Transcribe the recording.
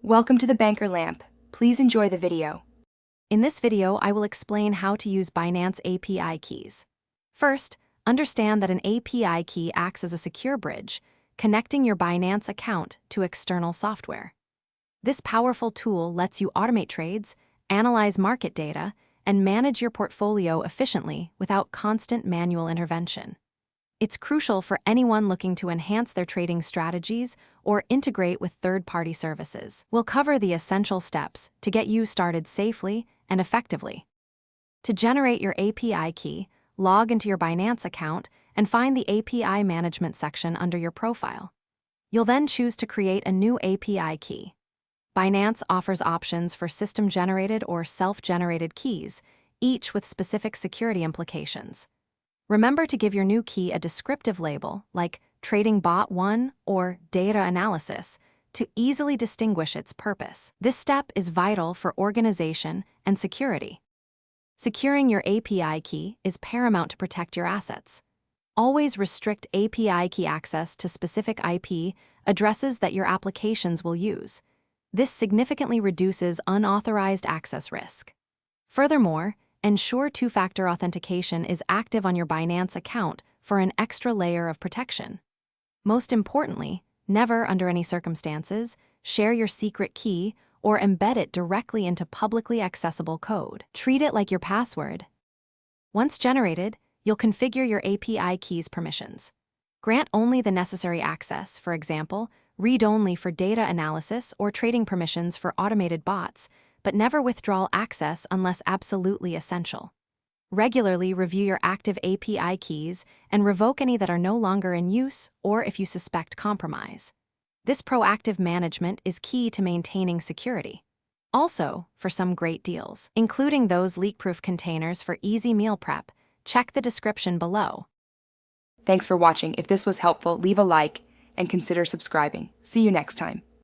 Welcome to the Banker Lamp. Please enjoy the video. In this video, I will explain how to use Binance API keys. First, understand that an API key acts as a secure bridge, connecting your Binance account to external software. This powerful tool lets you automate trades, analyze market data, and manage your portfolio efficiently without constant manual intervention. It's crucial for anyone looking to enhance their trading strategies or integrate with third-party services. We'll cover the essential steps to get you started safely and effectively. To generate your API key, log into your Binance account and find the API management section under your profile. You'll then choose to create a new API key. Binance offers options for system-generated or self-generated keys, each with specific security implications. Remember to give your new key a descriptive label like Trading Bot 1 or Data Analysis to easily distinguish its purpose. This step is vital for organization and security. Securing your API key is paramount to protect your assets. Always restrict API key access to specific IP addresses that your applications will use. This significantly reduces unauthorized access risk. Furthermore, ensure two-factor authentication is active on your Binance account for an extra layer of protection. Most importantly, never under any circumstances share your secret key or embed it directly into publicly accessible code. Treat it like your password. Once generated, you'll configure your API key's permissions. Grant only the necessary access, for example, read-only for data analysis or trading permissions for automated bots, but never withdraw access unless absolutely essential. Regularly review your active API keys and revoke any that are no longer in use or if you suspect compromise. This proactive management is key to maintaining security. Also, for some great deals, including those leak-proof containers for easy meal prep, check the description below. Thanks for watching. If this was helpful, leave a like and consider subscribing. See you next time.